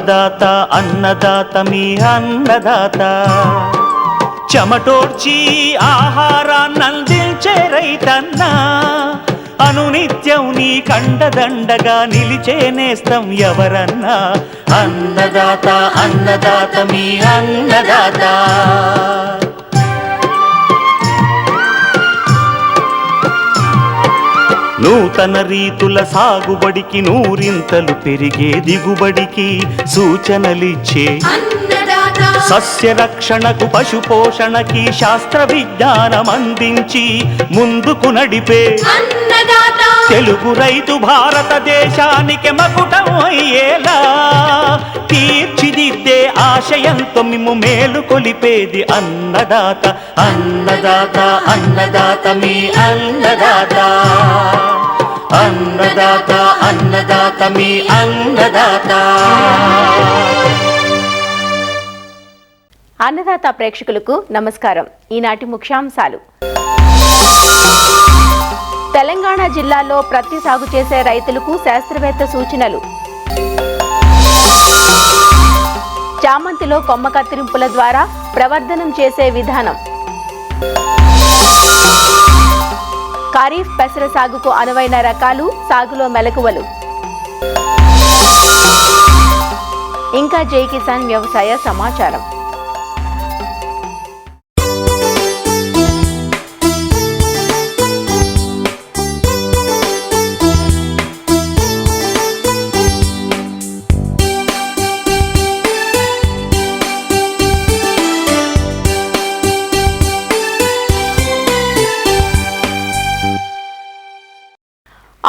అన్నదాత అన్నదాత మీ అన్నదాత చెమటోడ్చి ఆహారాన్నందించే రైతన్న అనునిత్యం నీ కండదండగా నిలిచే నేస్తం ఎవరన్నా అన్నదాత అన్నదాత మీ అన్నదాత నూతన రీతుల సాగుబడికి నూరింతలు పెరిగే దిగుబడికి సూచనలిచ్చే సస్య రక్షణకు పశు పోషణకి శాస్త్ర విజ్ఞానం అందించి ముందుకు నడిపే తెలుగు రైతు భారతదేశానికి మకుటం అయ్యేలా తీర్చిదిద్దే ఆశయంతో మిమ్ము మేలు కొలిపేది అన్నదాత అన్నదాత అన్నదాత మీ అన్నదాత అన్నదాత అన్నదాత మీ అన్నదాత. అన్నదాత ప్రేక్షకులకు నమస్కారం. ఈనాటి ముఖ్యాంశాలు: తెలంగాణ జిల్లాలో ప్రత్తి సాగు చేసే రైతులకు శాస్త్రవేత్త సూచనలు, చామంతిలో కొమ్మ కత్తిరింపుల ద్వారా ప్రవర్ధనం చేసే విధానం, ఖరీఫ్ పెసర సాగుకు అనువైన రకాలు, సాగులో మెలకువలు, ఇంకా జై కిసాన్ వ్యవసాయ సమాచారం.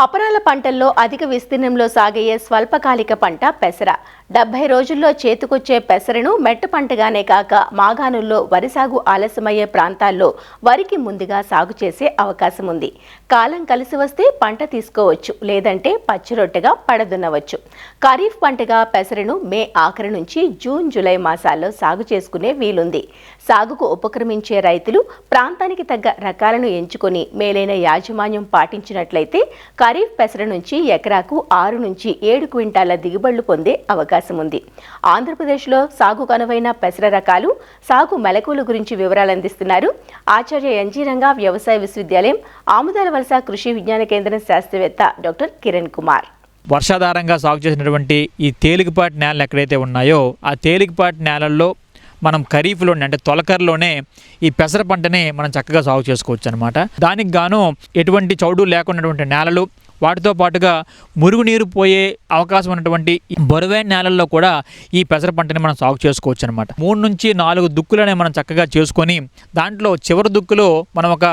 అపరాల పంటల్లో అధిక విస్తీర్ణంలో సాగయ్యే స్వల్పకాలిక పంట పెసర. 70 రోజుల్లో చేతికొచ్చే పెసరను మెట్ట పంటగానే కాక మాగాణుల్లో వరి సాగు ఆలస్యమయ్యే ప్రాంతాల్లో వరికి ముందుగా సాగు చేసే అవకాశం ఉంది. కాలం కలిసి వస్తే పంట తీసుకోవచ్చు, లేదంటే పచ్చిరొట్టెగా పడదున్నవచ్చు. ఖరీఫ్ పంటగా పెసరను మే ఆఖరి నుంచి జూన్ జూలై మాసాల్లో సాగు చేసుకునే వీలుంది. సాగుకు ఉపక్రమించే రైతులు ప్రాంతానికి తగ్గ రకాలను ఎంచుకొని మేలైన యాజమాన్యం పాటించినట్లయితే ఖరీఫ్ పెసర నుంచి ఎకరాకు 6 నుంచి 7 క్వింటాల దిగుబడులు పొందే అవకాశం ఉంది. ఆంధ్రప్రదేశ్లో సాగుకు అనువైన పెసర రకాలు, సాగు మెలకువల గురించి వివరాలు అందిస్తున్నారు ఆచార్య ఎన్జీ రంగా వ్యవసాయ విశ్వవిద్యాలయం ఆముదాల వలస కృషి విజ్ఞాన కేంద్రం శాస్త్రవేత్త డాక్టర్ కిరణ్ కుమార్. వర్షాధారంగా సాగు చేసినటువంటి ఈ తేలికపాటి నేలలు ఎక్కడైతే ఉన్నాయో ఆ తేలికపాటి నేలల్లో మనం ఖరీఫ్లోనే అంటే తొలకరలోనే ఈ పెసర పంటని మనం చక్కగా సాగు చేసుకోవచ్చు అనమాట. దానికి గాను ఎటువంటి చౌడు లేకున్నటువంటి నేలలు, వాటితో పాటుగా మురుగునీరు పోయే అవకాశం ఉన్నటువంటి బరువైన నేలల్లో కూడా ఈ పెసర పంటని మనం సాగు చేసుకోవచ్చు అనమాట. 3 నుంచి 4 దుక్కులనే మనం చక్కగా చేసుకొని దాంట్లో చివరి దుక్కులో మనం ఒక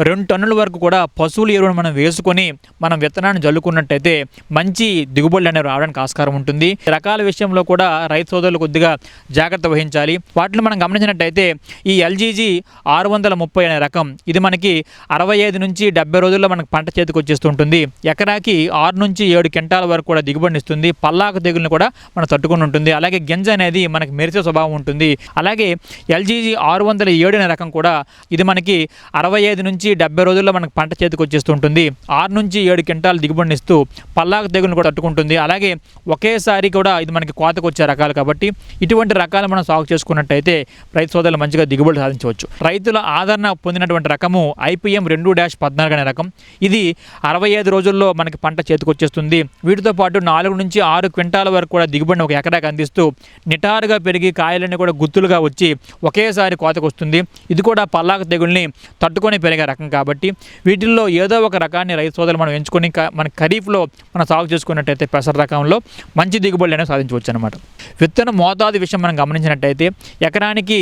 2 టన్నుల వరకు కూడా పశువుల ఎరువును మనం వేసుకొని మనం విత్తనాన్ని జల్లుకున్నట్టయితే మంచి దిగుబడులు అనేవి రావడానికి ఆస్కారం ఉంటుంది. రకాల విషయంలో కూడా రైతు సోదరులు కొద్దిగా జాగ్రత్త వహించాలి. వాటిని మనం గమనించినట్టయితే ఈ ఎల్జీజీ 630 అనే రకం, ఇది మనకి 65 నుంచి 70 రోజుల్లో మనకు పంట చేతికి వచ్చేస్తుంటుంది. ఎకరాకి 6 నుంచి 7 క్వింటాల వరకు కూడా దిగుబడిని ఇస్తుంది. పల్లాకు తెగులను కూడా మనం తట్టుకుని ఉంటుంది. అలాగే గింజ అనేది మనకి మెరిసే స్వభావం ఉంటుంది. అలాగే ఎల్జీజీ 607 అనే రకం కూడా ఇది మనకి 65 నుంచి 70 రోజుల్లో మనకు పంట చేతికి వచ్చేస్తుంటుంది. 6 నుంచి 7 క్వింటాల దిగుబడిని ఇస్తూ పల్లాకు తెగులను కూడా తట్టుకుంటుంది. అలాగే ఒకేసారి కూడా ఇది మనకి కోతకు వచ్చే రకాలు కాబట్టి ఇటువంటి రకాలు మనం సాగు చేసుకున్నట్టయితే రైతు సోదరులు మంచిగా దిగుబడి సాధించవచ్చు. రైతుల ఆదరణ పొందినటువంటి రకము IPM 2-14 అనే రకం, ఇది 65 రోజుల్లో మనకి పంట చేతికొచ్చేస్తుంది. వీటితో పాటు 4 నుంచి 6 క్వింటాల వరకు కూడా దిగుబడిని ఒక ఎకరాకి అందిస్తూ నిటారుగా పెరిగి కాయలన్నీ కూడా గుత్తులుగా వచ్చి ఒకేసారి కోతకు వస్తుంది. ఇది కూడా పల్లాకు తెగుల్ని తట్టుకొని పెరిగే రకం కాబట్టి వీటిల్లో ఏదో ఒక రకాన్ని రైతు సోదరులు మనం ఎంచుకొని మన ఖరీఫ్లో మనం సాగు చేసుకున్నట్టయితే పెసర రకంలో మంచి దిగుబడులు అనేవి సాధించవచ్చు అనమాట. విత్తన మోతాదు విషయం మనం గమనించినట్టయితే ఎకరానికి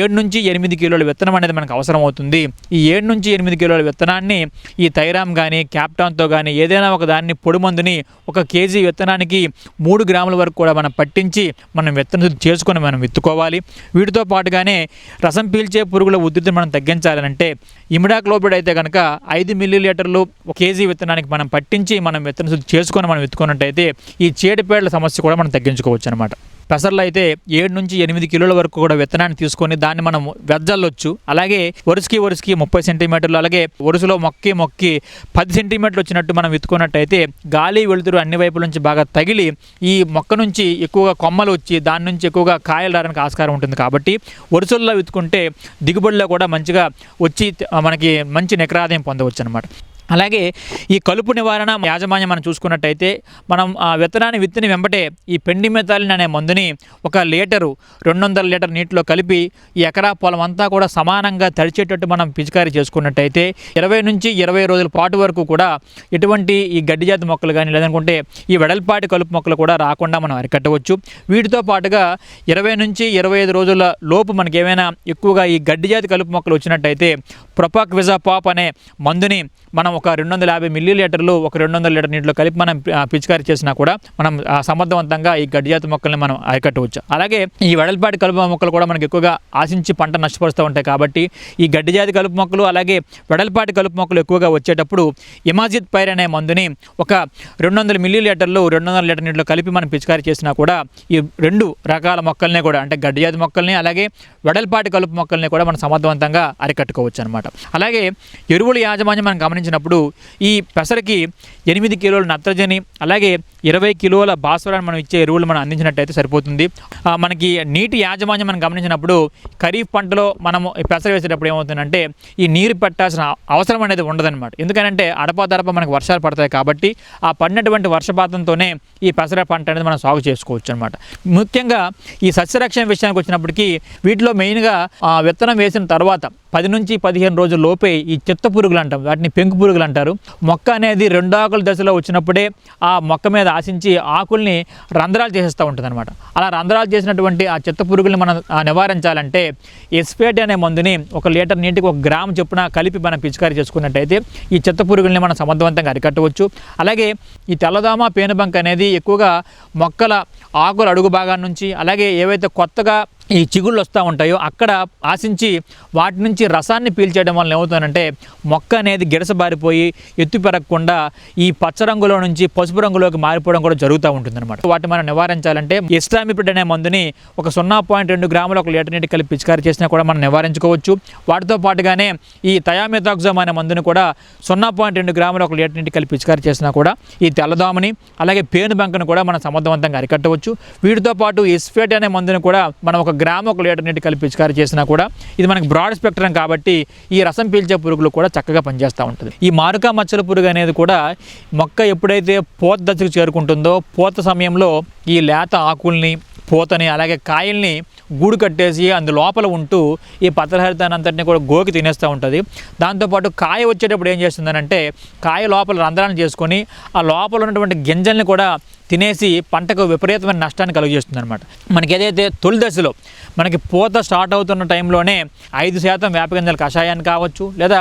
7 నుంచి 8 కిలోల విత్తనం అనేది మనకు అవసరం అవుతుంది. ఈ 7 నుంచి 8 కిలోల విత్తనాన్ని ఈ థైరామ్ కానీ క్యాప్టాన్తో కానీ ఏదైనా ఒక దాన్ని పొడి మందుని 1 కేజీ విత్తనానికి 3 గ్రాముల వరకు కూడా మనం పట్టించి మనం విత్తన శుద్ధి చేసుకొని మనం విత్తుకోవాలి. వీటితో పాటుగానే రసం పీల్చే పురుగుల ఉధృతిని మనం తగ్గించాలంటే ఇమిడాక్లోపిడ్ అయితే కనుక 5 మిల్లీలీటర్లు 1 కేజీ విత్తనానికి మనం పట్టించి మనం విత్తన శుద్ధి చేసుకొని మనం విత్తుకున్నట్టయితే ఈ చీడపీడల సమస్య కూడా మనం తగ్గించుకోవచ్చు అనమాట. పెసర్లు అయితే 7 నుంచి 8 కిలోల వరకు కూడా విత్తనాన్ని తీసుకొని దాన్ని మనం వెజ్జల్లొచ్చు. అలాగే వరుసకి 30 సెంటీమీటర్లు, అలాగే వరుసలో మొక్కి 10 సెంటీమీటర్లు వచ్చినట్టు మనం విత్తుకున్నట్టయితే గాలి వెలుతురు అన్ని వైపుల నుంచి బాగా తగిలి ఈ మొక్క నుంచి ఎక్కువగా కొమ్మలు వచ్చి దాని నుంచి ఎక్కువగా కాయలు రావడానికి ఆస్కారం ఉంటుంది. కాబట్టి వరుసల్లో విత్తుకుంటే దిగుబడిలో కూడా మంచిగా వచ్చి మనకి మంచి నికరాదాయం పొందవచ్చు అనమాట. అలాగే ఈ కలుపు నివారణ యాజమాన్యం మనం చూసుకున్నట్టయితే మనం ఆ విత్తనాన్ని విత్తిన వెంబటే ఈ పెండిమెథాలిన్ అనే మందుని 1 లీటరు 200 లీటర్ నీటిలో కలిపి ఈ ఎకరా పొలం అంతా కూడా సమానంగా తడిచేటట్టు మనం పిచికారీ చేసుకున్నట్టయితే 20 నుంచి 20 రోజుల పాటు వరకు కూడా ఎటువంటి ఈ గడ్డి జాతి మొక్కలు కానీ లేదనుకుంటే ఈ వెడల్పాటి కలుపు మొక్కలు కూడా రాకుండా మనం అరికట్టవచ్చు. వీటితో పాటుగా 20 నుంచి 25 రోజుల లోపు మనకి ఏమైనా ఎక్కువగా ఈ గడ్డి జాతి కలుపు మొక్కలు వచ్చినట్టయితే ప్రొపాక్విజాపాప్ అనే మందుని మనం 250 మిల్లీలీటర్లు 200 లీటర్ నీటిలో కలిపి మనం పిచికారీ చేసినా కూడా మనం సమర్థవంతంగా ఈ గడ్డి జాతి మొక్కల్ని మనం అరికట్టవచ్చు. అలాగే ఈ వెడల్పాటి కలుపు మొక్కలు కూడా మనకి ఎక్కువగా ఆశించి పంట నష్టపరుస్తూ ఉంటాయి. కాబట్టి ఈ గడ్డి జాతి కలుపు మొక్కలు అలాగే వెడల్పాటి కలుపు మొక్కలు ఎక్కువగా వచ్చేటప్పుడు ఇమాజిత్ పైర్ అనే మందుని 200 మిల్లీలీటర్లు 200 లీటర్ నీటిలో కలిపి మనం పిచికారీ చేసినా కూడా ఈ 2 రకాల మొక్కల్ని కూడా అంటే గడ్డి జాతి మొక్కల్ని అలాగే వెడల్పాటి కలుపు మొక్కల్ని కూడా మనం సమర్థవంతంగా అరికట్టుకోవచ్చు అనమాట. అలాగే ఎరువుల యాజమాన్యం మనం గమనించినప్పుడు ఈ పెసరకి 8 కిలోల నత్రజని అలాగే 20 కిలోల భాస్వరాన్ని మనం ఇచ్చే ఎరువులు మనం అందించినట్టయితే సరిపోతుంది. మనకి నీటి యాజమాన్యం మనం గమనించినప్పుడు ఖరీఫ్ పంటలో మనము పెసర వేసేటప్పుడు ఏమవుతుందంటే ఈ నీరు పెట్టాల్సిన అవసరం అనేది ఉండదన్నమాట. ఎందుకంటే అడపాదడప మనకు వర్షాలు పడతాయి కాబట్టి ఆ పడినటువంటి వర్షపాతంతోనే ఈ పెసర పంట అనేది మనం సాగు చేసుకోవచ్చు అనమాట. ముఖ్యంగా ఈ సస్యరక్షణ విషయానికి వచ్చినప్పటికీ వీటిలో మెయిన్గా విత్తనం వేసిన తర్వాత 10 నుంచి 15 రోజుల లోపే ఈ చిత్త పురుగులు అంటాం, వాటిని పెంకు పురుగులు అంటారు. మొక్క అనేది 2 ఆకుల దశలో వచ్చినప్పుడే ఆ మొక్క మీద ఆశించి ఆకుల్ని రంధ్రాలు చేసేస్తూ ఉంటుంది అనమాట. అలా రంధ్రాలు చేసినటువంటి ఆ చిత్త పురుగుల్ని మనం నివారించాలంటే ఎస్పేట్ అనే మందుని 1 లీటర్ నీటికి 1 గ్రాము చొప్పున కలిపి మనం పిచికారీ చేసుకున్నట్టయితే ఈ చిత్త పురుగుల్ని మనం సమర్థవంతంగా అరికట్టవచ్చు. అలాగే ఈ తెల్లదోమ పేనుబంక అనేది ఎక్కువగా మొక్కల ఆకుల అడుగు భాగాన్ని నుంచి అలాగే ఏవైతే కొత్తగా ఈ చిగుళ్ళు వస్తూ ఉంటాయో అక్కడ ఆశించి వాటి నుంచి రసాన్ని పీల్చేయడం వల్ల ఏమవుతుందంటే మొక్క అనేది గిడసబారిపోయి ఎత్తు పెరగకుండా ఈ పచ్చ రంగులో నుంచి పసుపు రంగులోకి మారిపోవడం కూడా జరుగుతూ ఉంటుందన్నమాట. వాటిని మనం నివారించాలంటే ఎస్టామిప్రిడ్ అనే మందుని 0.2 గ్రాముల 1 లీటర్ నీటి కలిపి పిచికారీ చేసినా కూడా మనం నివారించుకోవచ్చు. వాటితో పాటుగానే ఈ థయామెథాక్సమ్ అనే మందుని కూడా 0.2 గ్రాముల 1 లీటర్ నీటి కలిపి పిచికారీ చేసినా కూడా ఈ తెల్లదోమని అలాగే పేనుబంకను కూడా మనం సమర్థవంతంగా అరికట్టవచ్చు. వీటితో పాటు ఎస్ఫేట్ అనే మందుని కూడా మనం 1 గ్రాము 1 లీటర్ నీటి కలిపి పిచికారీ చేసినా కూడా ఇది మనకి బ్రాడ్ స్పెక్ట్రం కాబట్టి ఈ రసం పీల్చే పురుగులు కూడా చక్కగా పనిచేస్తూ ఉంటుంది. ఈ మారుకా మచ్చల పురుగు అనేది కూడా మొక్క ఎప్పుడైతే పూత దశకు చేరుకుంటుందో పూత సమయంలో ఈ లేత ఆకుల్ని పూతని అలాగే కాయల్ని గూడు కట్టేసి అందు లోపల ఉంటూ ఈ పత్రహరితాన్ని అంతటిని కూడా గోకి తినేస్తూ ఉంటుంది. దాంతోపాటు కాయ వచ్చేటప్పుడు ఏం చేస్తుందనంటే కాయ లోపల రంధ్రాలను చేసుకొని ఆ లోపల ఉన్నటువంటి గింజల్ని కూడా తినేసి పంటకు విపరీతమైన నష్టాన్ని కలుగజేస్తుంది అనమాట. మనకి ఏదైతే తొలి దశలో మనకి పూత స్టార్ట్ అవుతున్న టైంలోనే 5% వేప గింజల కషాయాన్ని కావచ్చు లేదా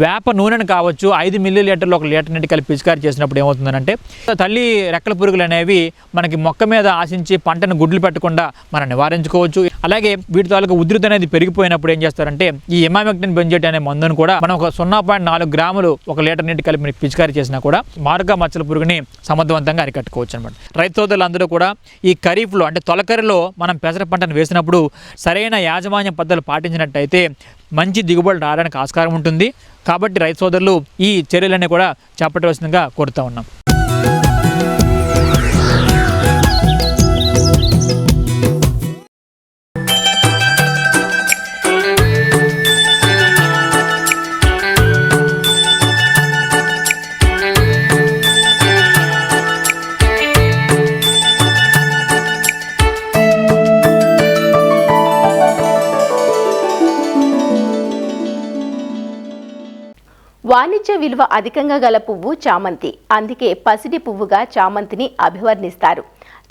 వేప నూనెను కావచ్చు 5 మిల్లీలీటర్లు 1 లీటర్ నీటి కలిపి పిచికారీ చేసినప్పుడు ఏమవుతుందంటే తల్లి రెక్కల పురుగులు అనేవి మనకి మొక్క మీద ఆశించి పంటను గుడ్లు పెట్టకుండా మనం నివారించుకోవచ్చు. అలాగే వీటి తాలూకు ఉధృతి అనేది పెరిగిపోయినప్పుడు ఏం చేస్తారంటే ఈ ఇమామెక్టిన్ బెంజేట్ అనే మందును కూడా మనం 0.4 గ్రాములు 1 లీటర్ నీటి కలిపి పిచికారీ చేసినా కూడా మారుకా మచ్చల పురుగుని సమర్థవంతంగా అరికట్టుకోవచ్చు అనమాట. రైతు సోదరులందరూ కూడా ఈ ఖరీఫ్లో అంటే తొలకరిలో మనం పెసర పంటను వేసినప్పుడు సరైన యాజమాన్య పద్ధతులు పాటించినట్టయితే మంచి దిగుబడి రావడానికి ఆస్కారం ఉంటుంది. కాబట్టి రైతు సోదరులు ఈ చర్యలన్నీ కూడా చేపట్టవలసిందిగా కోరుతూ ఉన్నాం. వాణిజ్య విలువ అధికంగా గల పువ్వు చామంతి. అందుకే పసిడి పువ్వుగా చామంతిని అభివర్ణిస్తారు.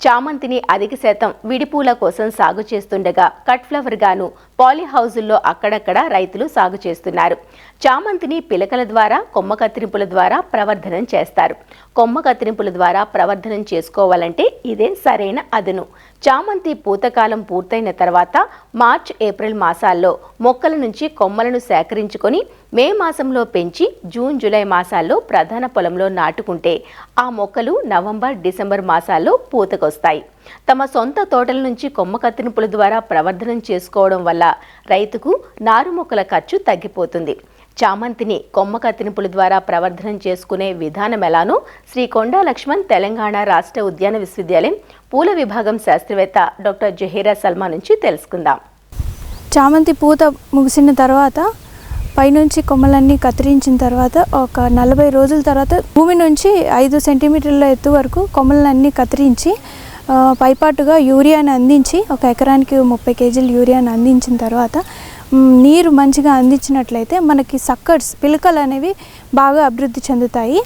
చామంతిని అధిక శాతం విడిపూల కోసం సాగు చేస్తుండగా కట్ ఫ్లవర్ గాను పాలీ హౌజుల్లో అక్కడక్కడ రైతులు సాగు చేస్తున్నారు. చామంతిని పిలకల ద్వారా కొమ్మ కత్తిరింపుల ద్వారా ప్రవర్ధనం చేస్తారు. కొమ్మ కత్తిరింపుల ద్వారా ప్రవర్ధనం చేసుకోవాలంటే ఇదే సరైన అదును. చామంతి పూతకాలం పూర్తయిన తర్వాత మార్చ్ ఏప్రిల్ మాసాల్లో మొక్కల నుంచి కొమ్మలను సేకరించుకొని మే మాసంలో పెంచి జూన్ జూలై మాసాల్లో ప్రధాన పొలంలో నాటుకుంటే ఆ మొక్కలు నవంబర్ డిసెంబర్ మాసాల్లో పూతకొస్తాయి. తమ సొంత తోటల నుంచి కొమ్మ కత్తిరింపుల ద్వారా ప్రవర్ధనం చేసుకోవడం వల్ల రైతుకు నారు మొక్కల ఖర్చు తగ్గిపోతుంది. చామంతిని కొమ్మ కత్తిరింపుల ద్వారా ప్రవర్ధనం చేసుకునే విధానం ఎలానో శ్రీ కొండా లక్ష్మణ్ తెలంగాణ రాష్ట్ర ఉద్యాన విశ్వవిద్యాలయం పూల విభాగం శాస్త్రవేత్త డాక్టర్ జహీరా సల్మా నుంచి తెలుసుకుందాం. చామంతి పూత ముగిసిన తర్వాత పైనుంచి కొమ్మలన్నీ కత్తిరించిన తర్వాత ఒక 40 రోజుల తర్వాత భూమి నుంచి 5 సెంటీమీటర్ల ఎత్తు వరకు కొమ్మలన్నీ కత్తిరించి పైపాటుగా యూరియాని అందించి ఒక ఎకరానికి 30 కేజీలు యూరియాని అందించిన తర్వాత నీరు మంచిగా అందించినట్లయితే మనకి సక్కర్స్ పిలకలు అనేవి బాగా అభివృద్ధి చెందుతాయి.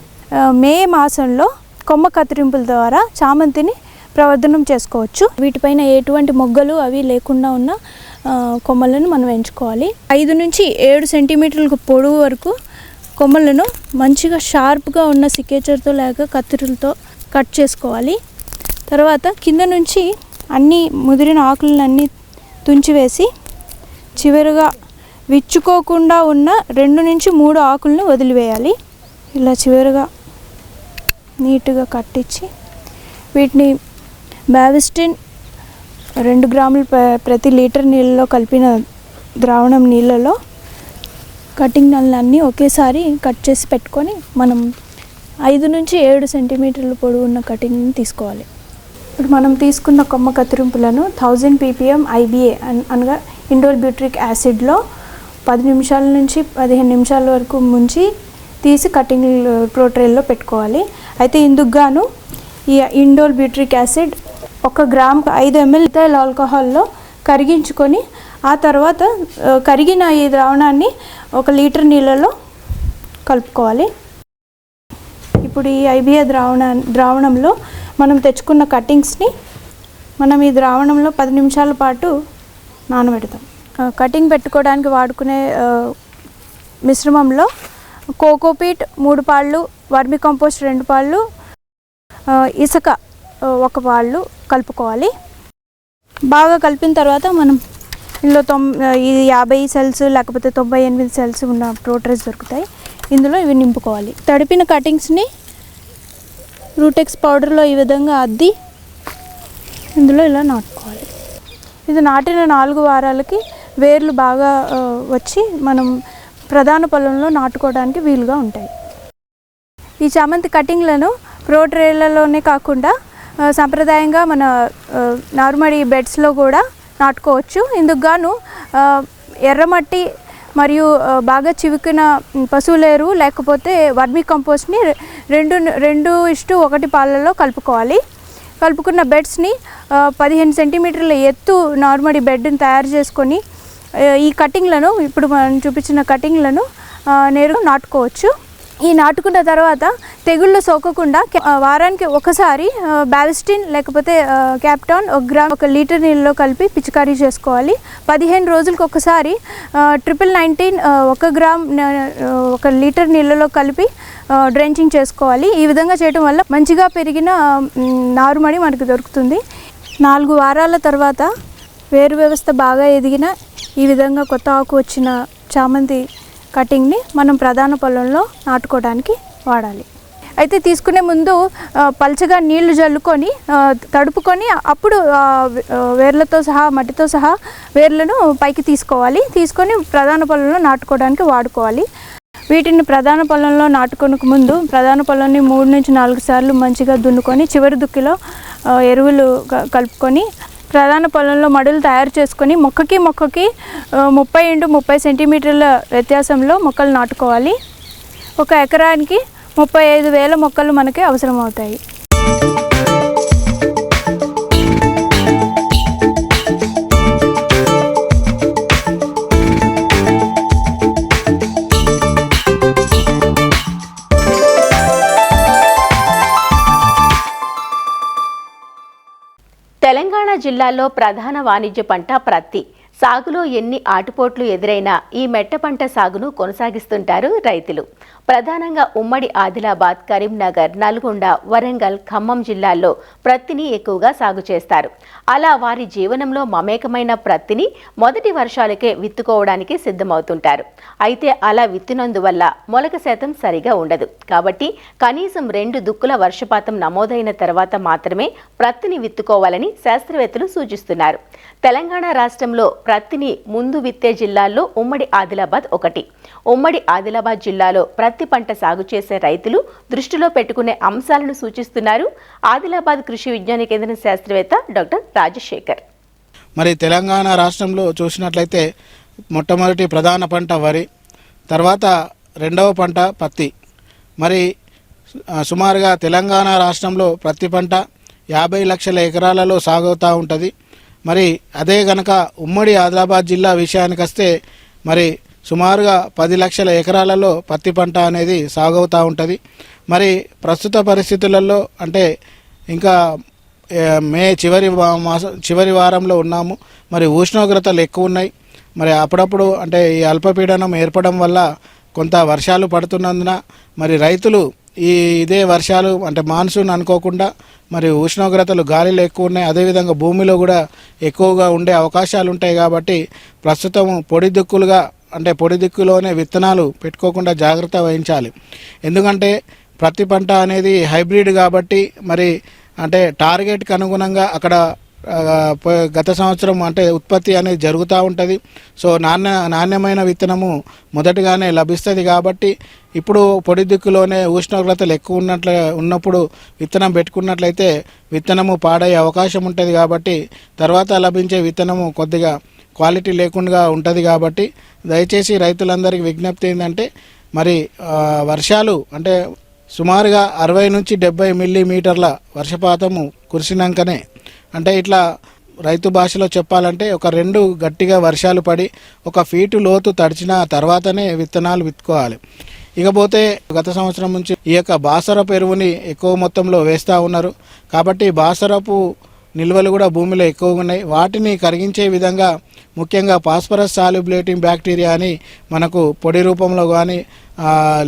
మే మాసంలో కొమ్మ కత్తిరింపుల ద్వారా చామంతిని ప్రవర్ధనం చేసుకోవచ్చు. వీటిపైన ఎటువంటి మొగ్గలు అవి లేకుండా ఉన్న కొమ్మలను మనం ఎంచుకోవాలి. 5 నుంచి 7 సెంటీమీటర్లకు పొడవు వరకు కొమ్మలను మంచిగా షార్ప్గా ఉన్న సికేచర్తో లేక కత్తిరులతో కట్ చేసుకోవాలి. తర్వాత కింద నుంచి అన్ని ముదిరిన ఆకులన్నీ తుంచివేసి చివరిగా విచ్చుకోకుండా ఉన్న 2 నుంచి 3 ఆకులను వదిలివేయాలి. ఇలా చివరిగా నీట్గా కట్టించి వీటిని బావిస్టిన్ 2 గ్రాములు ప్రతి లీటర్ నీళ్ళలో కలిపిన ద్రావణం నీళ్ళలో కటింగ్ నల్లన్నీ ఒకేసారి కట్ చేసి పెట్టుకొని మనం 5 నుంచి 7 సెంటీమీటర్ల పొడవు ఉన్న కటింగ్ని తీసుకోవాలి. ఇప్పుడు మనం తీసుకున్న కొమ్మ కత్తిరింపులను 1000 ppm IBA అనగా ఇండోల్ బ్యూట్రిక్ యాసిడ్లో 10 నిమిషాల నుంచి 15 నిమిషాల వరకు ముంచి తీసి కటింగ్ ప్రోట్రేల్లో పెట్టుకోవాలి. అయితే ఇందుకు గాను ఈ indole butyric acid 1 gram 5 ml ethyl ఆల్కహాల్లో కరిగించుకొని ఆ తర్వాత కరిగిన ఈ ద్రావణాన్ని 1 లీటర్ నీళ్ళలో కలుపుకోవాలి. ఇప్పుడు ఈ IBA ద్రావణంలో మనం తెచ్చుకున్న కటింగ్స్ని మనం ఈ ద్రావణంలో 10 నిమిషాల పాటు నానబెడతాం. కటింగ్ పెట్టుకోవడానికి వాడుకునే మిశ్రమంలో కోకోపీట్ 3 పాళ్ళు, వర్మి కంపోస్ట్ 2 పాళ్ళు, ఇసుక 1 పాళ్ళు కలుపుకోవాలి. బాగా కలిపిన తర్వాత మనం ఇందులో 50 సెల్స్ లేకపోతే 98 సెల్స్ ఉన్న ప్రోట్రేస్ దొరుకుతాయి. ఇందులో ఇవి నింపుకోవాలి. తడిపిన కటింగ్స్ని రూటెక్స్ పౌడర్లో ఈ విధంగా అద్ది ఇందులో ఇలా నాటుకోవాలి. ఇది నాటిన 4 వారాలకి వేర్లు బాగా వచ్చి మనం ప్రధాన పొలంలో నాటుకోవడానికి వీలుగా ఉంటాయి. ఈ చామంతి కటింగ్లను ప్రోట్రేలలోనే కాకుండా సాంప్రదాయంగా మన నార్మల్ బెడ్స్లో కూడా నాటుకోవచ్చు. ఇందుకు గాను ఎర్రమట్టి మరియు బాగా చివికిన పశువుల ఎరువు లేకపోతే వర్మీ కంపోస్ట్ని 2:1 పాలలో కలుపుకోవాలి. కలుపుకున్న బెడ్స్ని 15 సెంటీమీటర్ల ఎత్తు నార్మల్ బెడ్ని తయారు చేసుకొని ఈ కటింగ్లను ఇప్పుడు మనం చూపించిన కటింగ్లను నేరుగా నాటుకోవచ్చు. ఈ నాటుకున్న తర్వాత తెగుళ్ళు సోకకుండా వారానికి ఒకసారి బావిస్టిన్ లేకపోతే క్యాప్టాన్ 1 గ్రామ్ 1 లీటర్ నీళ్ళలో కలిపి పిచికారీ చేసుకోవాలి. 15 రోజులకు ఒకసారి 1919 1 గ్రామ్ 1 లీటర్ నీళ్ళలో కలిపి డ్రెంచింగ్ చేసుకోవాలి. ఈ విధంగా చేయడం వల్ల మంచిగా పెరిగిన నారుమడి మనకు దొరుకుతుంది. 4 వారాల తర్వాత వేరు వ్యవస్థ బాగా ఎదిగిన ఈ విధంగా కొత్త ఆకు వచ్చిన చామంతి కటింగ్ని మనం ప్రధాన పొలంలో నాటుకోవడానికి వాడాలి. అయితే తీసుకునే ముందు పల్చగా నీళ్లు జల్లుకొని తడుపుకొని అప్పుడు వేర్లతో సహా మట్టితో సహా వేర్లను పైకి తీసుకొని ప్రధాన పొలంలో నాటుకోవడానికి వాడుకోవాలి. వీటిని ప్రధాన పొలంలో నాటుకొనక ముందు ప్రధాన పొలాన్ని 3 నుంచి 4 సార్లు మంచిగా దున్నుకొని చివరి దుక్కిలో ఎరువులు కలుపుకొని ప్రధాన పొలంలో మడులు తయారు చేసుకొని మొక్కకి 30x30 సెంటీమీటర్ల వ్యత్యాసంలో మొక్కలు నాటుకోవాలి. 1 ఎకరానికి 35,000 మొక్కలు మనకి అవసరం అవుతాయి. తెలంగాణ జిల్లాలో ప్రధాన వాణిజ్య పంట ప్రత్తి. సాగులో ఎన్ని ఆటుపోట్లు ఎదురైనా ఈ మెట్ట పంట సాగును కొనసాగిస్తుంటారు రైతులు. ప్రధానంగా ఉమ్మడి ఆదిలాబాద్, కరీంనగర్, నల్గొండ, వరంగల్, ఖమ్మం జిల్లాల్లో ప్రత్తిని ఎక్కువగా సాగు చేస్తారు. అలా వారి జీవనంలో మమేకమైన ప్రత్తిని మొదటి వర్షాలకే విత్తుకోవడానికి సిద్ధమవుతుంటారు. అయితే అలా విత్తినందువల్ల మొలక శాతం సరిగా ఉండదు. కాబట్టి కనీసం 2 దుక్కుల వర్షపాతం నమోదైన తర్వాత మాత్రమే ప్రత్తిని విత్తుకోవాలని శాస్త్రవేత్తలు సూచిస్తున్నారు. తెలంగాణ రాష్ట్రంలో ప్రత్తిని ముందు విత్తే జిల్లాల్లో ఉమ్మడి ఆదిలాబాద్ ఒకటి. ఉమ్మడి ఆదిలాబాద్ జిల్లాలో ప్రత్తి పంట సాగు చేసే రైతులు దృష్టిలో పెట్టుకునే అంశాలను సూచిస్తున్నారు ఆదిలాబాద్ కృషి విజ్ఞాన కేంద్రం శాస్త్రవేత్త డాక్టర్ రాజశేఖర్. మరి తెలంగాణ రాష్ట్రంలో చూసినట్లయితే మొట్టమొదటి ప్రధాన పంట వరి, తర్వాత రెండవ పంట పత్తి. మరి సుమారుగా తెలంగాణ రాష్ట్రంలో ప్రత్తి పంట 50 లక్షల ఎకరాలలో సాగుతూ ఉంటుంది. మరి అదే గనక ఉమ్మడి ఆదిలాబాద్ జిల్లా విషయానికి వస్తే మరి సుమారుగా 10 లక్షల ఎకరాలలో పత్తి పంట అనేది సాగవుతూ ఉంటుంది. మరి ప్రస్తుత పరిస్థితులలో అంటే ఇంకా మే చివరి వారంలో ఉన్నాము. మరి ఉష్ణోగ్రతలు ఎక్కువ ఉన్నాయి. మరి అప్పుడప్పుడు అంటే ఈ అల్పపీడనం ఏర్పడడం వల్ల కొంత వర్షాలు పడుతున్నందున మరి రైతులు ఇదే వర్షాలు అంటే మాన్సూన్ అనుకోకుండా మరి ఉష్ణోగ్రతలు గాలిలో ఎక్కువ ఉన్నాయి, అదేవిధంగా భూమిలో కూడా ఎక్కువగా ఉండే అవకాశాలు ఉంటాయి. కాబట్టి ప్రస్తుతం పొడి దిక్కులోనే విత్తనాలు పెట్టుకోకుండా జాగ్రత్త వహించాలి. ఎందుకంటే ప్రతి పంట అనేది హైబ్రిడ్ కాబట్టి మరి అంటే టార్గెట్కి అనుగుణంగా అక్కడ గత సంవత్సరం అంటే ఉత్పత్తి అనేది జరుగుతూ ఉంటుంది. సో నాణ్యమైన విత్తనము మొదటిగానే లభిస్తుంది. కాబట్టి ఇప్పుడు పొడి దిక్కులోనే ఉష్ణోగ్రతలు ఎక్కువ ఉన్నప్పుడు విత్తనం పెట్టుకున్నట్లయితే విత్తనము పాడయ్యే అవకాశం ఉంటుంది. కాబట్టి తర్వాత లభించే విత్తనము కొద్దిగా క్వాలిటీ లేకుండా ఉంటుంది. కాబట్టి దయచేసి రైతులందరికీ విజ్ఞప్తి ఏంటంటే మరి వర్షాలు అంటే సుమారుగా 60 నుంచి 70 మిల్లీమీటర్ల వర్షపాతము కురిసినాకనే అంటే ఇట్లా రైతు భాషలో చెప్పాలంటే ఒక 2 గట్టిగా వర్షాలు పడి 1 ఫీటు లోతు తడిచిన తర్వాతనే విత్తనాలు విత్తుకోవాలి. ఇకపోతే గత సంవత్సరం నుంచి ఈ యొక్క బాసరపు ఎరువుని ఎక్కువ మొత్తంలో వేస్తూ ఉన్నారు. కాబట్టి బాసరపు నిల్వలు కూడా భూమిలో ఎక్కువగా ఉన్నాయి. వాటిని కరిగించే విధంగా ముఖ్యంగా ఫాస్ఫరస్ సాల్యుబులేటింగ్ బ్యాక్టీరియా అని మనకు పొడి రూపంలో కానీ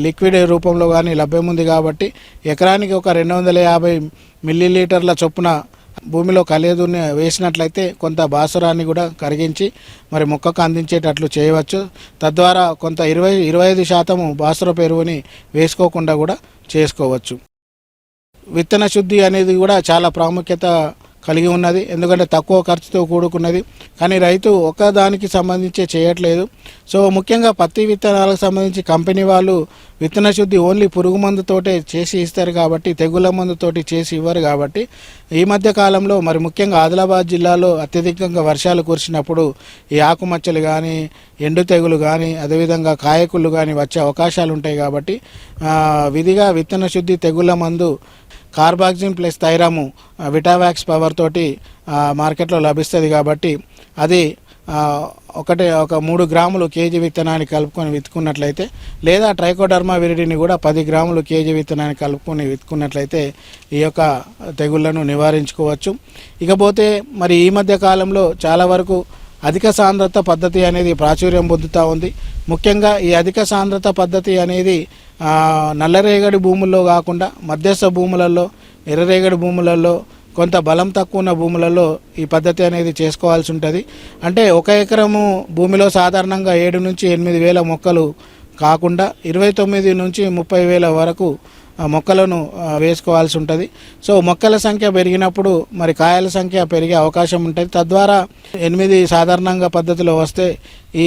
లిక్విడ్ రూపంలో కానీ లభ్యముంది. కాబట్టి ఎకరానికి ఒక 250 మిల్లీలీటర్ల చొప్పున భూమిలో కలియదుని వేసినట్లయితే కొంత భాస్వరాన్ని కూడా కరిగించి మరి మొక్కకు అందించేటట్లు చేయవచ్చు. తద్వారా కొంత 25% భాస్వరపు ఎరువుని వేసుకోకుండా కూడా చేసుకోవచ్చు. విత్తన శుద్ధి అనేది కూడా చాలా ప్రాముఖ్యత కలిగి ఉన్నది. ఎందుకంటే తక్కువ ఖర్చుతో కూడుకున్నది. కానీ రైతు ఒకదానికి సంబంధించి చేయట్లేదు. సో ముఖ్యంగా పత్తి విత్తనాలకు సంబంధించి కంపెనీ వాళ్ళు విత్తన శుద్ధి ఓన్లీ పురుగు మందుతోటే చేసి ఇస్తారు. కాబట్టి తెగుళ్ళ మందుతోటి చేసి ఇవ్వరు. కాబట్టి ఈ మధ్య కాలంలో మరి ముఖ్యంగా ఆదిలాబాద్ జిల్లాలో అత్యధికంగా వర్షాలు కురిసినప్పుడు ఈ ఆకుమచ్చలు కానీ ఎండు తెగులు కానీ అదేవిధంగా కాయకుళ్ళు కానీ వచ్చే అవకాశాలు ఉంటాయి. కాబట్టి విధిగా విత్తన శుద్ధి తెగుళ్ళ మందు కార్బాక్సిన్ ప్లస్ థైరాము విటావాక్స్ పవర్ తోటి మార్కెట్లో లభిస్తుంది. కాబట్టి అది ఒక 3 గ్రాములు కేజీ విత్తనాన్ని కలుపుకొని విత్తుకున్నట్లయితే లేదా ట్రైకోడర్మా విరిడిని కూడా 10 గ్రాములు కేజీ విత్తనాన్ని కలుపుకొని విత్తుకున్నట్లయితే ఈ యొక్క తెగుళ్లను నివారించుకోవచ్చు. ఇకపోతే మరి ఈ మధ్య కాలంలో చాలా వరకు అధిక సాంద్రత పద్ధతి అనేది ప్రాచుర్యం పొందుతూ ఉంది. ముఖ్యంగా ఈ అధిక సాంద్రత పద్ధతి అనేది నల్లరేగడి భూముల్లో కాకుండా మధ్యస్థ భూములలో, ఎర్రరేగడి భూములలో, కొంత బలం తక్కువ ఉన్న భూములలో ఈ పద్ధతి అనేది చేసుకోవాల్సి ఉంటుంది. అంటే 1 ఎకరము భూమిలో సాధారణంగా 7 నుంచి 8 వేల మొక్కలు కాకుండా 29 నుంచి 30 వేల వరకు మొక్కలను వేసుకోవాల్సి ఉంటుంది. సో మొక్కల సంఖ్య పెరిగినప్పుడు మరి కాయల సంఖ్య పెరిగే అవకాశం ఉంటుంది. తద్వారా 8 సాధారణంగా పద్ధతిలో వస్తే ఈ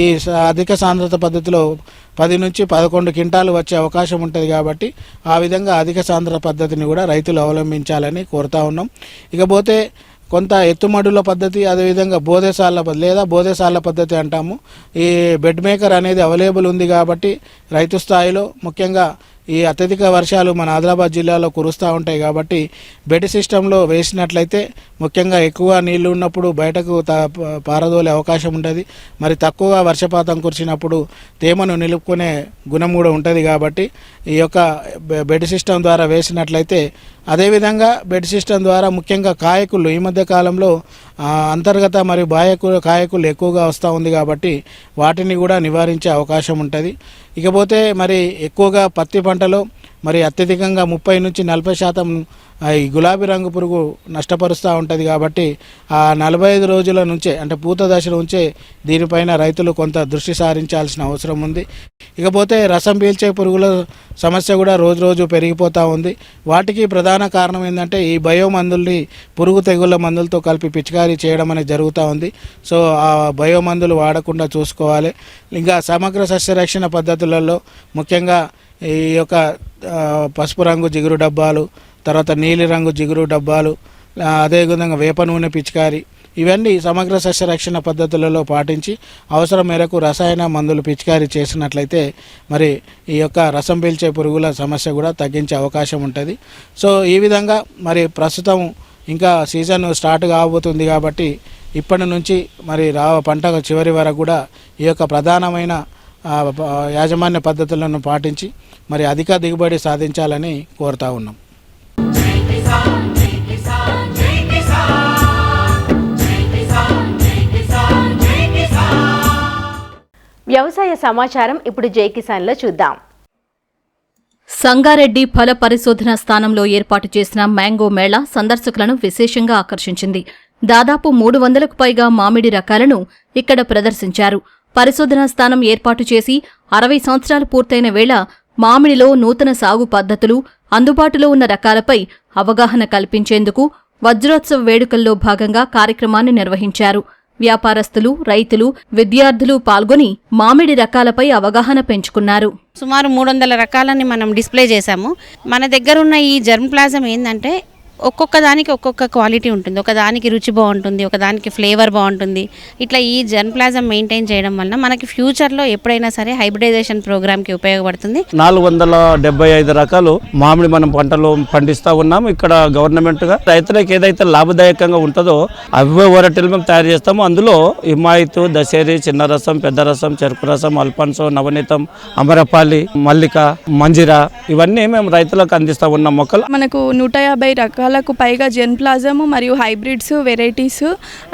అధిక సాంద్రత పద్ధతిలో 10 నుంచి 11 క్వింటాలు వచ్చే అవకాశం ఉంటుంది. కాబట్టి ఆ విధంగా అధిక సాంద్రత పద్ధతిని కూడా రైతులు అవలంబించాలని కోరుతా ఉన్నాం. ఇకపోతే కొంత ఎత్తుమడుల పద్ధతి, అదేవిధంగా బోధేసాల పద్ధతి అంటాము. ఈ బెడ్ మేకర్ అనేది అవైలబుల్ ఉంది. కాబట్టి రైతు స్థాయిలో ముఖ్యంగా ఈ అత్యధిక వర్షాలు మన ఆదిలాబాద్ జిల్లాలో కురుస్తూ ఉంటాయి. కాబట్టి బెడ్ సిస్టంలో వేసినట్లయితే ముఖ్యంగా ఎక్కువ నీళ్లు ఉన్నప్పుడు బయటకు పారదోలే అవకాశం ఉంటుంది. మరి తక్కువ వర్షపాతం కురిసినప్పుడు తేమను నిలుపుకునే గుణం కూడా ఉంటుంది. కాబట్టి ఈ యొక్క బెడ్ సిస్టమ్ ద్వారా వేసినట్లయితే, అదేవిధంగా బెడ్ సిస్టమ్ ద్వారా ముఖ్యంగా కాయకుళ్ళు ఈ మధ్య కాలంలో అంతర్గత మరియు బాహ్య కాయకులు ఎక్కువగా వస్తూ ఉంది కాబట్టి వాటిని కూడా నివారించే అవకాశం ఉంటుంది. ఇకపోతే మరి ఎక్కువగా పత్తి పంటలో మరి అత్యధికంగా 30 నుంచి 40% ఈ గులాబీ రంగు పురుగు నష్టపరుస్తూ ఉంటుంది కాబట్టి ఆ 45 రోజుల నుంచే అంటే పూత దశ నుంచే దీనిపైన రైతులు కొంత దృష్టి సారించాల్సిన అవసరం ఉంది. ఇకపోతే రసం పీల్చే పురుగుల సమస్య కూడా రోజు రోజు పెరిగిపోతూ ఉంది. వాటికి ప్రధాన కారణం ఏంటంటే ఈ బయో మందుల్ని పురుగు తెగుళ్ళ మందులతో కలిపి పిచికారీ చేయడం అనేది జరుగుతూ ఉంది. సో ఆ బయో మందులు వాడకుండా చూసుకోవాలి. ఇంకా సమగ్ర సస్యరక్షణ పద్ధతులలో ముఖ్యంగా ఈ యొక్క పసుపు రంగు జిగురు డబ్బాలు, తర్వాత నీలి రంగు జిగురు డబ్బాలు, అదేవిధంగా వేప నూనె పిచికారీ, ఇవన్నీ సమగ్ర సస్యరక్షణ పద్ధతులలో పాటించి అవసరం మేరకు రసాయన మందులు పిచికారీ చేసినట్లయితే మరి ఈ యొక్క రసం పీల్చే పురుగుల సమస్య కూడా తగ్గించే అవకాశం ఉంటుంది. సో ఈ విధంగా మరి ప్రస్తుతం ఇంకా సీజన్ స్టార్ట్ కాబోతుంది కాబట్టి ఇప్పటి నుంచి మరి పంట చివరి వరకు కూడా ఈ యొక్క ప్రధానమైన యాజమాన్య పద్ధతులను పాటించి మరి అధిక దిగుబడి సాధించాలని కోరుతా ఉన్నాం. వ్యవసాయ సమాచారం ఇప్పుడు జై కిసాన్లో చూద్దాం. సంగారెడ్డి ఫల పరిశోధన స్థానంలో ఏర్పాటు చేసిన మ్యాంగో మేళా సందర్శకులను విశేషంగా ఆకర్షించింది. దాదాపు 300కు పైగా మామిడి రకాలను ఇక్కడ ప్రదర్శించారు. పరిశోధనా స్థానం ఏర్పాటు చేసి 60 సంవత్సరాలు పూర్తయిన వేళ మామిడిలో నూతన సాగు పద్ధతులు, అందుబాటులో ఉన్న రకాలపై అవగాహన కల్పించేందుకు వజ్రోత్సవ వేడుకల్లో భాగంగా కార్యక్రమాన్ని నిర్వహించారు. వ్యాపారస్తులు, రైతులు, విద్యార్థులు పాల్గొని మామిడి రకాలపై అవగాహన పెంచుకున్నారు. సుమారు 300 రకాలని మనం డిస్ప్లే చేశాము. మన దగ్గర ఉన్న ఈ జర్మ్ ప్లాజం ఏంటంటే ఒక్కొక్క దానికి ఒక్కొక్క క్వాలిటీ ఉంటుంది. ఒకదానికి రుచి బాగుంటుంది, ఒకదానికి ఫ్లేవర్ బాగుంటుంది. ఇట్లా ఈ జర్మ్ ప్లాజం మెయింటైన్ చేయడం వలన మనకి ఫ్యూచర్లో ఎప్పుడైనా సరే హైబ్రిడైజేషన్ ప్రోగ్రామ్కి ఉపయోగపడుతుంది. 475 రకాలు మామిడి మనం పంటలు పండిస్తూ ఉన్నాం. ఇక్కడ గవర్నమెంట్గా రైతులకు ఏదైతే లాభదాయకంగా ఉంటుందో అవే వెరైటీలు మేము తయారు చేస్తాము. అందులో హిమాయత్, దశేరి, చిన్న రసం, పెద్ద రసం, చెరుకు రసం, అల్ఫాన్సో, నవనీతం, అమరపాలి, మల్లిక, మంజిరా ఇవన్నీ మేము రైతులకు అందిస్తూ ఉన్నాం మొక్కలు. మనకు 150 రకాలకు పైగా జెన్ ప్లాజము మరియు హైబ్రిడ్స్ వెరైటీస్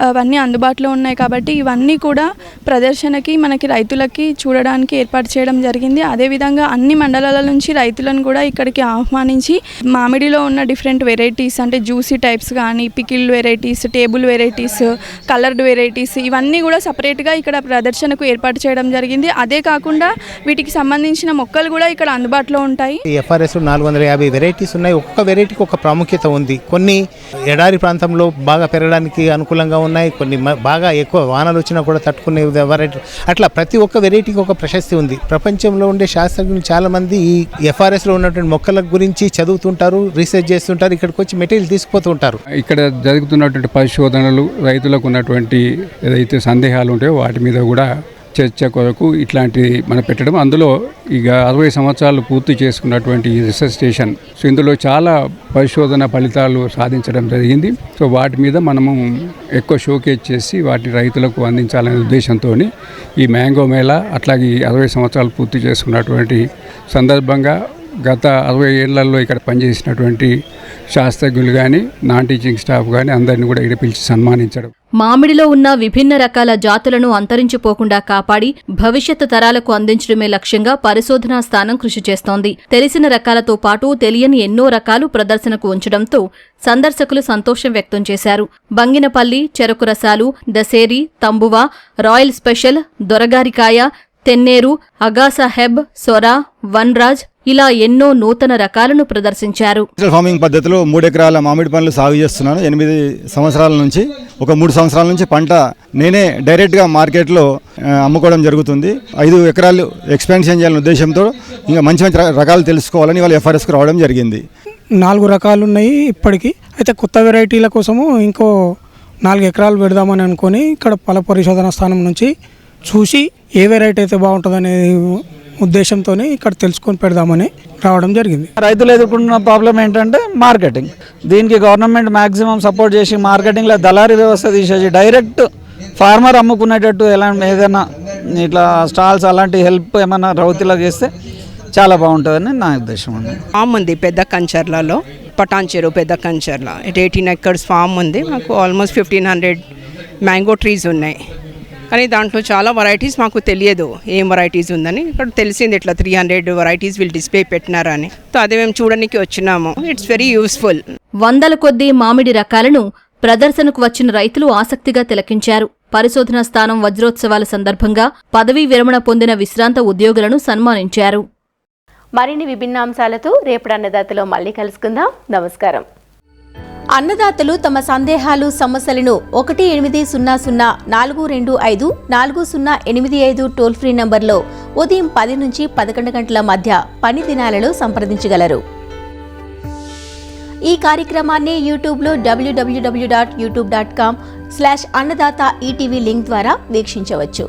అవన్నీ అందుబాటులో ఉన్నాయి కాబట్టి ఇవన్నీ కూడా ప్రదర్శనకి మనకి రైతులకి చూడడానికి ఏర్పాటు చేయడం జరిగింది. అదేవిధంగా అన్ని మండలాల నుంచి రైతులను కూడా ఇక్కడికి ఆహ్వానించి మామిడిలో ఉన్న డిఫరెంట్ వెరైటీస్ అంటే జ్యూసీ టైప్స్ కానీ, pickle varieties, table varieties, coloured varieties ఇవన్నీ కూడా సపరేట్గా ఇక్కడ ప్రదర్శనకు ఏర్పాటు చేయడం జరిగింది. అదే కాకుండా వీటికి సంబంధించిన మొక్కలు కూడా ఇక్కడ అందుబాటులో ఉంటాయి. ఎఫ్ఆర్ఎస్ 450 వెరైటీస్ ఉన్నాయి. ఒక్కొక్క వెరైటీకి ఒక ప్రాముఖ్యత ఉంది. కొన్ని ఎడారి ప్రాంతంలో బాగా పెరగడానికి అనుకూలంగా ఉన్నాయి, కొన్ని బాగా ఎక్కువ వానలు వచ్చినా కూడా తట్టుకునే వెరైటీ, అట్లా ప్రతి ఒక్క వెరైటీకి ఒక ప్రశస్తి ఉంది. ప్రపంచంలో ఉండే శాస్త్రజ్ఞులు చాలా మంది ఈ ఎఫ్ఆర్ఎస్లో ఉన్నటువంటి మొక్కల గురించి చదువుతుంటారు, రీసెర్చ్ చేస్తుంటారు, ఇక్కడికి వచ్చి మెటీరియల్ తీసుకుపోతుంటారు. ఇక్కడ జరుగుతున్నటువంటి పరిశోధనలు, రైతులకు ఉన్నటువంటి ఏదైతే సందేహాలు ఉంటాయో వాటి మీద కూడా చర్చ కొరకు ఇట్లాంటి మనం పెట్టడం. అందులో ఇక 60 సంవత్సరాలు పూర్తి చేసుకున్నటువంటి రీసెర్చ్ స్టేషన్, సో ఇందులో చాలా పరిశోధన ఫలితాలు సాధించడం జరిగింది. సో వాటి మీద మనము ఎక్కువ షోకేజ్ చేసి వాటిని రైతులకు అందించాలనే ఉద్దేశంతో ఈ మ్యాంగో మేళా అట్లాగే 60 సంవత్సరాలు పూర్తి చేసుకున్నటువంటి సందర్భంగా గత 60 ఏళ్లలో ఇక్కడ పనిచేసినటువంటి శాస్త్రజ్ఞులు కానీ, నాన్ టీచింగ్ స్టాఫ్ కానీ అందరినీ కూడా ఇక్కడ పిలిచి సన్మానించడం. మామిడిలో ఉన్న విభిన్న రకాల జాతులను అంతరించిపోకుండా కాపాడి భవిష్యత్తు తరాలకు అందించడమే లక్ష్యంగా పరిశోధనా స్థానం కృషి చేస్తోంది. తెలిసిన రకాలతో పాటు తెలియని ఎన్నో రకాలు ప్రదర్శనకు ఉంచడంతో సందర్శకులు సంతోషం వ్యక్తం చేశారు. బంగినపల్లి, చెరకు రసాలు, దశేరి, తంబువ, రాయల్ స్పెషల్, దొరగారికాయ, తెన్నేరు, అగాసా హెబ్, సొరా, వన్రాజ్ ఇలా ఎన్నో నూతన రకాలను ప్రదర్శించారు. ఫార్మింగ్ పద్ధతిలో 3 ఎకరాల మామిడి పండ్లు సాగు చేస్తున్నాను. 8 సంవత్సరాల నుంచి, ఒక 3 సంవత్సరాల నుంచి పంట నేనే డైరెక్ట్గా మార్కెట్లో అమ్ముకోవడం జరుగుతుంది. 5 ఎకరాలు ఎక్స్పాన్షన్ చేయాలనే ఉద్దేశంతో ఇంకా మంచి మంచి రకాలు తెలుసుకోవాలని వాళ్ళు ఎఫ్ఆర్ఎస్కి రావడం జరిగింది. 4 రకాలు ఉన్నాయి ఇప్పటికీ. అయితే కొత్త వెరైటీల కోసము ఇంకో 4 ఎకరాలు పెడదామని అనుకొని ఇక్కడ ఫల పరిశోధన స్థానం నుంచి చూసి ఏ వెరైటీ అయితే బాగుంటుందనే ఉద్దేశంతో ఇక్కడ తెలుసుకొని పెడదామని రావడం జరిగింది. రైతులు ఎదుర్కొంటున్న ప్రాబ్లం ఏంటంటే మార్కెటింగ్. దీనికి గవర్నమెంట్ మ్యాక్సిమం సపోర్ట్ చేసి మార్కెటింగ్లో దళారీ వ్యవస్థ తీసేసి డైరెక్ట్ ఫార్మర్ అమ్ముకునేటట్టు ఏదైనా ఇట్లా స్టాల్స్ అలాంటి హెల్ప్ ఏమైనా రైతులకు చేస్తే చాలా బాగుంటుందని నా ఉద్దేశం అండి. ఉంది పెద్ద కంచర్లలో పటాన్చెరు పెద్ద కంచర్ల 18 acres ఫామ్ ఉంది. మాకు ఆల్మోస్ట్ 1500 మ్యాంగో ట్రీస్ ఉన్నాయి. కానీ దాంట్లో చాలా వెరైటీస్ మాకు తెలియదు ఏం వెరైటీస్ ఉందని. ఇక్కడ తెలిసింది ఇట్లా 300 వెరైటీస్ వీళ్ళు డిస్ప్లే పెట్టినారని. సో అది మేము చూడడానికి వచ్చినాము. It's very useful. వందల కొద్దీ మామిడి రకాలను ప్రదర్శనకు వచ్చిన రైతులు ఆసక్తిగా తిలకించారు. పరిశోధనా స్థానం వజ్రోత్సవాల సందర్భంగా పదవీ విరమణ పొందిన విశ్రాంత ఉద్యోగులను సన్మానించారు. మరిన్ని విభిన్నాంశాలతో రేపటి అన్నదాతలో మళ్ళీ కలుసుకుందాం. నమస్కారం. అన్నదాతలు తమ సందేహాలు సమస్యలను 1-800-425-4085 టోల్ ఫ్రీ నంబర్లో ఉదయం 10 నుంచి 11 గంటల మధ్య పని దినాలలో సంప్రదించగలరు. ఈ కార్యక్రమాన్ని యూట్యూబ్లో www.youtube.com/annadata ETV లింక్ ద్వారా వీక్షించవచ్చు.